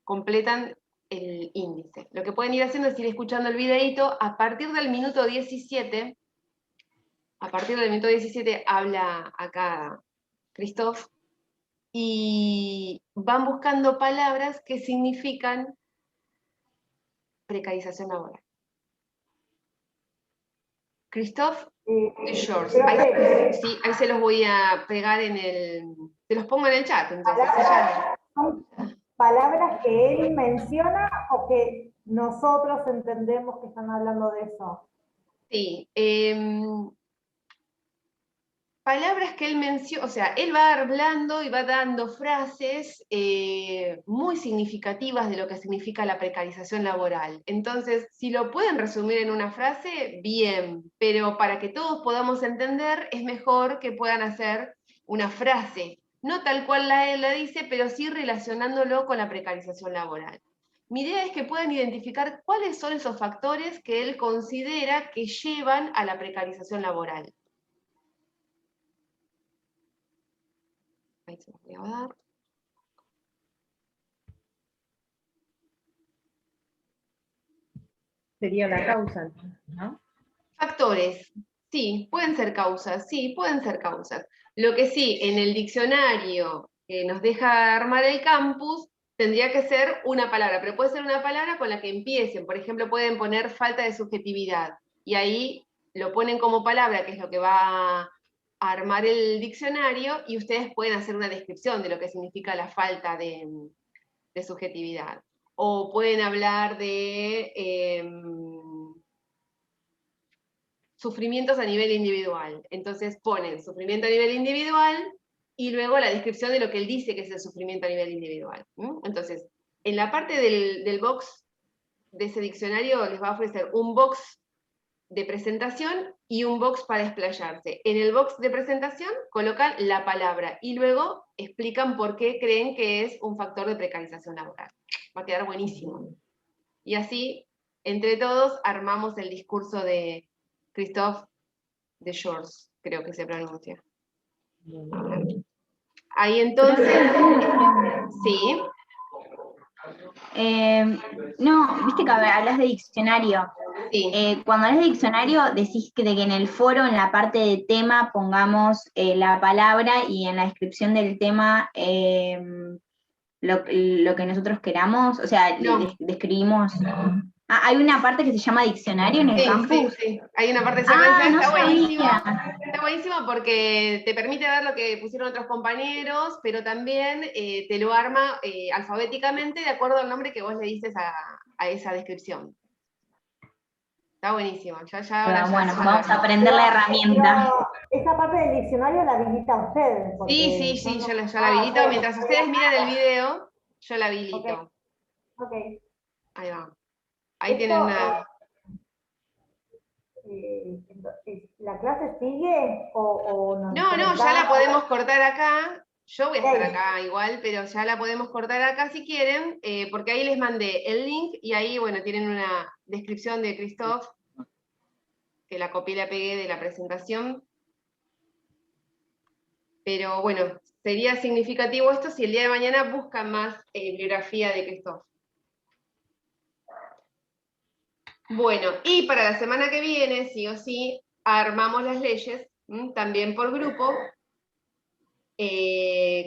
completan el índice. Lo que pueden ir haciendo es ir escuchando el videíto. A partir del minuto 17, habla acá Christoph, y van buscando palabras que significan precarización laboral. Christoph, yours. Ahí se los voy a pegar se los pongo en el chat. Entonces, ¿Son palabras que él menciona o que nosotros entendemos que están hablando de eso? Sí. Palabras que él menciona, o sea, él va hablando y va dando frases muy significativas de lo que significa la precarización laboral. Entonces, si lo pueden resumir en una frase, bien, pero para que todos podamos entender, es mejor que puedan hacer una frase, no tal cual la dice, pero sí relacionándolo con la precarización laboral. Mi idea es que puedan identificar cuáles son esos factores que él considera que llevan a la precarización laboral. Ahí se los voy a dar. Sería la causa, ¿no? Factores. Sí, pueden ser causas. Sí, pueden ser causas. Lo que sí, en el diccionario que nos deja armar el campus, tendría que ser una palabra, pero puede ser una palabra con la que empiecen. Por ejemplo, pueden poner falta de subjetividad, y ahí lo ponen como palabra, que es lo que va a armar el diccionario, y ustedes pueden hacer una descripción de lo que significa la falta de subjetividad. O pueden hablar de sufrimientos a nivel individual. Entonces ponen sufrimiento a nivel individual y luego la descripción de lo que él dice que es el sufrimiento a nivel individual. Entonces, en la parte del box de ese diccionario les va a ofrecer un box de presentación y un box para explayarse. En el box de presentación colocan la palabra y luego explican por qué creen que es un factor de precarización laboral. Va a quedar buenísimo. Y así, entre todos, armamos el discurso de Christophe de Shores, creo que se pronuncia. Ahí entonces, sí. No, viste que hablas de diccionario. Sí. Cuando hablas de diccionario, decís que en el foro, en la parte de tema, pongamos la palabra y en la descripción del tema lo que nosotros queramos. O sea, describimos. Hay una parte que se llama diccionario en el campus. Sí. Hay una parte que se llama diccionario, no está buenísimo. sabía. Está buenísimo porque te permite ver lo que pusieron otros compañeros, pero también te lo arma alfabéticamente de acuerdo al nombre que vos le dices a esa descripción. Está buenísimo. Bueno, vamos a aprender la herramienta. Esa parte del diccionario la habilita usted. Sí, yo la habilito. Mientras ustedes miran el video, yo la habilito. Ok. Ahí va. Ahí tienen una... ¿La clase sigue o no? No, ya la podemos cortar acá. Yo voy a estar acá igual, pero ya la podemos cortar acá si quieren, porque ahí les mandé el link y ahí, bueno, tienen una descripción de Christophe, que la copié y la pegué de la presentación. Pero bueno, sería significativo esto si el día de mañana buscan más bibliografía de Christophe. Bueno, y para la semana que viene, sí o sí, armamos las leyes, también por grupo.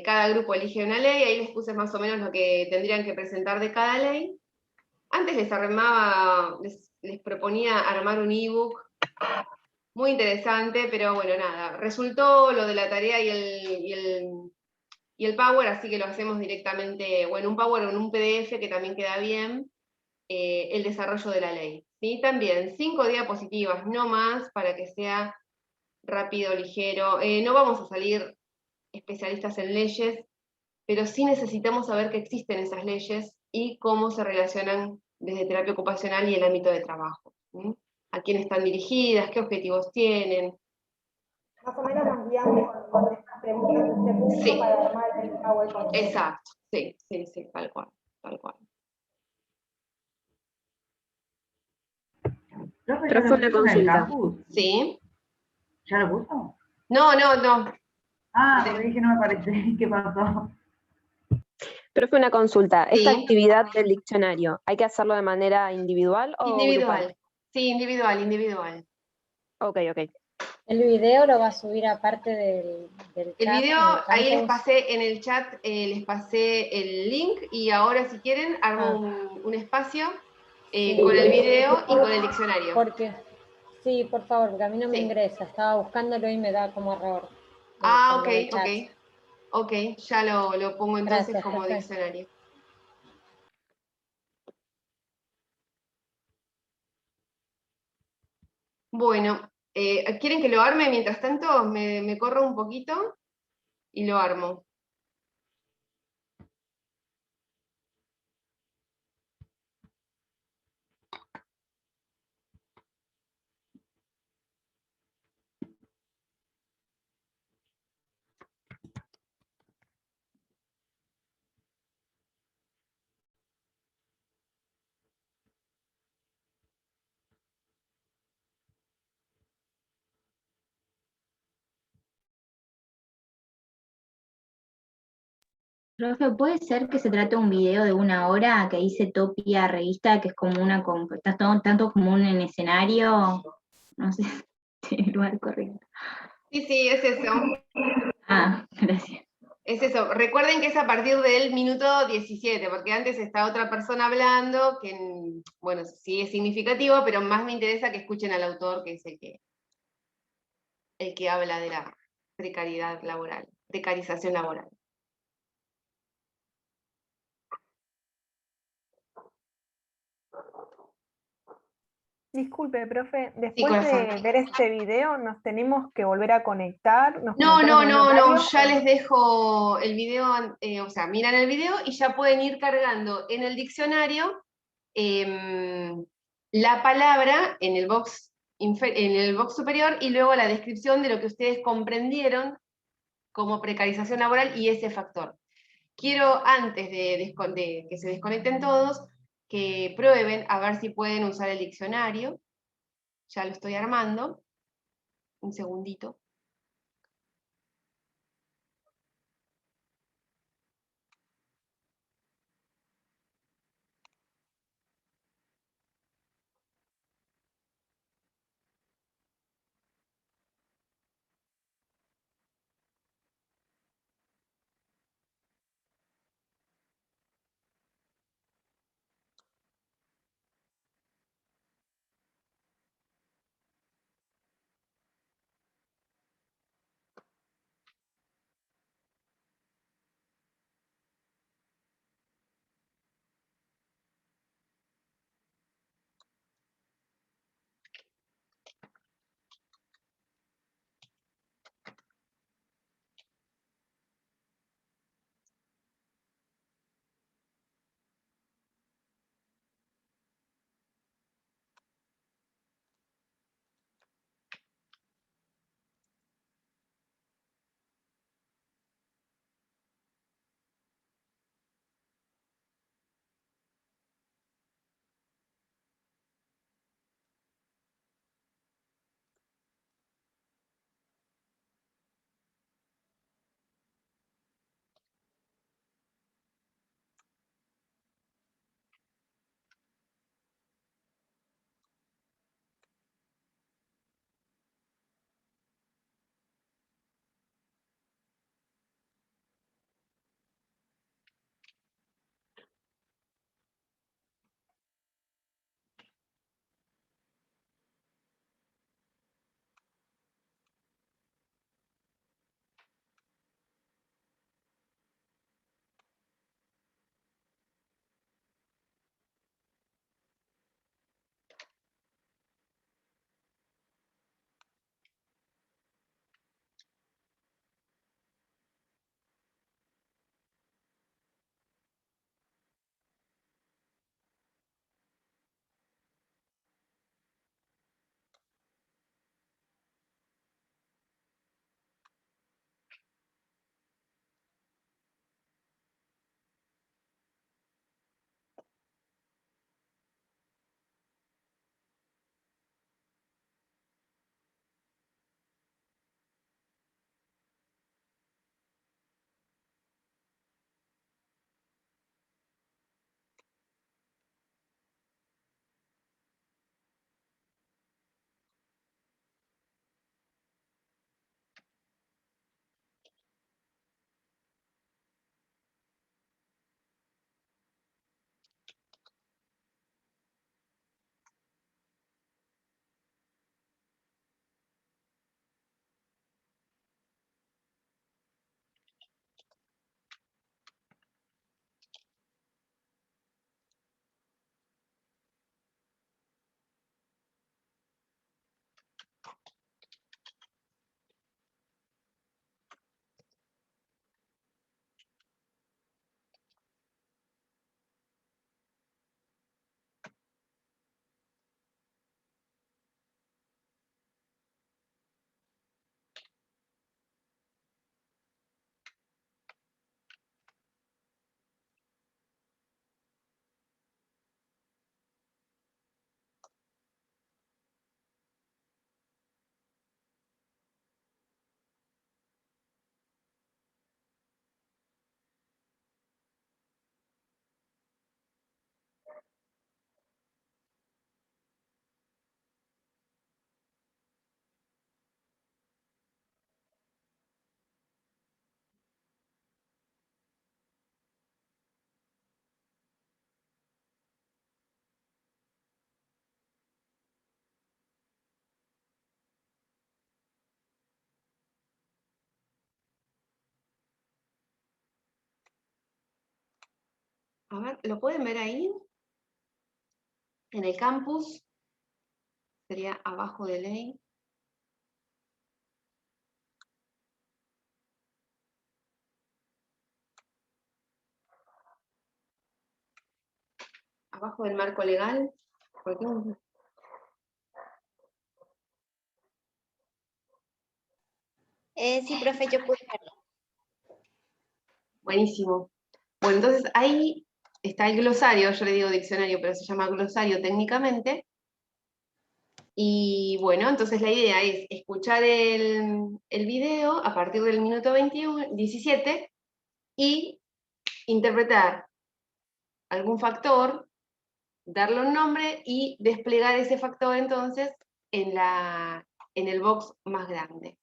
Cada grupo elige una ley, ahí les puse más o menos lo que tendrían que presentar de cada ley. Antes les proponía armar un ebook muy interesante, pero bueno, nada, resultó lo de la tarea y el Power, así que lo hacemos directamente, o en un Power o en un PDF, que también queda bien, el desarrollo de la ley. ¿Sí? También 5 diapositivas, no más, para que sea rápido, ligero. No vamos a salir especialistas en leyes, pero sí necesitamos saber que existen esas leyes y cómo se relacionan desde terapia ocupacional y el ámbito de trabajo. ¿Sí? A quién están dirigidas, qué objetivos tienen. Más o menos nos guiamos con estas preguntas que usted puso para armar el PowerPoint. Exacto, sí, tal cual. Profe, una consulta. Sí. ¿Ya lo puso? No. Ah, porque dije no me parece. ¿Qué pasó? Profe, una consulta. ¿Esta actividad del diccionario hay que hacerlo de manera individual o individual? grupal? Sí, individual. Ok. ¿El video lo va a subir aparte del chat? El video, ahí les pasé en el chat, les pasé el link y ahora si quieren armo un espacio con el video y con el diccionario. Sí, por favor, porque a mí no me ingresa. Estaba buscándolo y me da como error. Ok, ya lo pongo entonces. Gracias, como perfecto. Diccionario. Bueno, ¿quieren que lo arme mientras tanto? Me corro un poquito y lo armo. Profe, ¿puede ser que se trate un video de 1 hora que dice Topia Revista, que es como está tanto como en escenario? No sé si es el lugar correcto. Sí, es eso. Gracias. Es eso. Recuerden que es a partir del minuto 17, porque antes está otra persona hablando, que, bueno, sí es significativo, pero más me interesa que escuchen al autor, que es el que habla de la precarización laboral. Disculpe, profe, Sí, después corazón. de ver este video, ¿nos tenemos que volver a conectar? ¿Nos No, conectamos no, en no, un no, horario? ya les dejo el video, o sea, miran el video y ya pueden ir cargando en el diccionario la palabra en el box superior y luego la descripción de lo que ustedes comprendieron como precarización laboral y ese factor. Quiero, antes de que se desconecten todos, que prueben a ver si pueden usar el diccionario. Ya lo estoy armando. Un segundito. A ver, ¿lo pueden ver ahí? En el campus. sería abajo de ley. Abajo del marco legal. ¿Por qué? Sí, profe, yo pude verlo. Buenísimo. Bueno, entonces ahí está el glosario, yo le digo diccionario, pero se llama glosario técnicamente. Y bueno, entonces la idea es escuchar el video a partir del minuto 17 y interpretar algún factor, darle un nombre y desplegar ese factor entonces en el box más grande.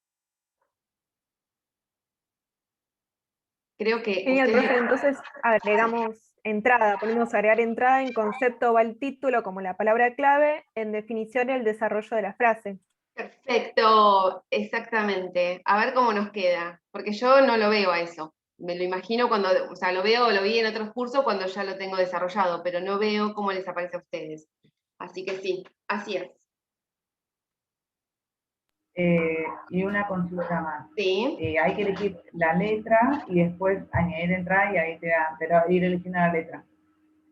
Creo que Genial, ustedes... profe, entonces agregamos entrada, ponemos agregar entrada, en concepto va el título como la palabra clave, en definición el desarrollo de la frase. Perfecto, exactamente. A ver cómo nos queda, porque yo no lo veo a eso. Me lo imagino cuando, o sea, lo vi en otros cursos cuando ya lo tengo desarrollado, pero no veo cómo les aparece a ustedes. Así que sí, así es. Y una consulta más. Sí. Hay que elegir la letra y después añadir entrada y ahí te va a ir eligiendo la letra.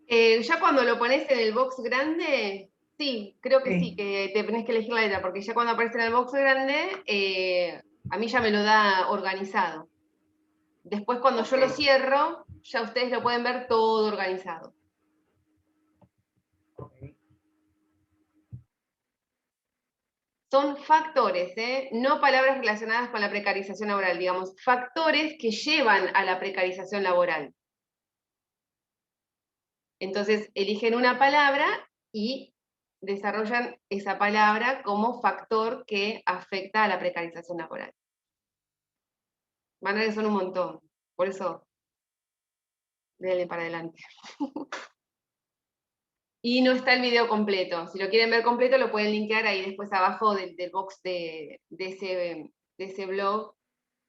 Ya cuando lo pones en el box grande, sí, creo que sí, que te tenés que elegir la letra, porque ya cuando aparece en el box grande, a mí ya me lo da organizado. Después cuando yo lo cierro, ya ustedes lo pueden ver todo organizado. Son factores, no palabras relacionadas con la precarización laboral, digamos, factores que llevan a la precarización laboral. Entonces, eligen una palabra y desarrollan esa palabra como factor que afecta a la precarización laboral. Van a ver que son un montón, por eso, denle para adelante. Y no está el video completo. Si lo quieren ver completo, lo pueden linkear ahí después abajo del box de ese blog.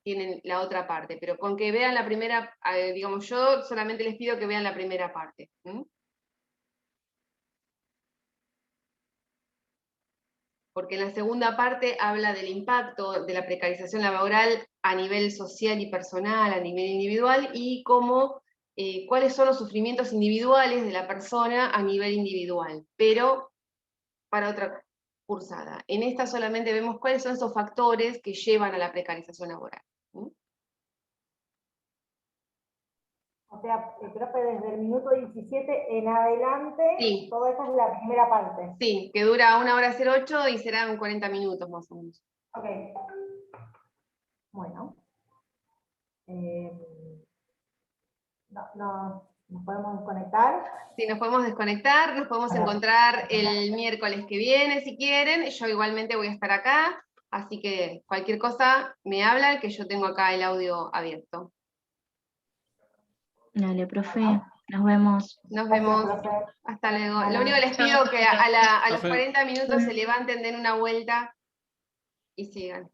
Tienen la otra parte. Pero con que vean la primera, digamos, yo solamente les pido que vean la primera parte. Porque en la segunda parte habla del impacto de la precarización laboral a nivel social y personal, a nivel individual, y cómo... cuáles son los sufrimientos individuales de la persona a nivel individual, pero para otra cursada. En esta solamente vemos cuáles son esos factores que llevan a la precarización laboral. O sea, creo que desde el minuto 17 en adelante, sí. Toda esa es la primera parte. Sí, que dura 1:08 y serán 40 minutos más o menos. Ok. Bueno. ¿Nos podemos desconectar? Sí, nos podemos desconectar, nos podemos encontrar el miércoles que viene si quieren. Yo igualmente voy a estar acá, así que cualquier cosa me habla, que yo tengo acá el audio abierto. Dale, profe, nos vemos. Nos vemos. Hasta luego. Lo único que les pido es que a los 40 minutos se levanten, den una vuelta y sigan.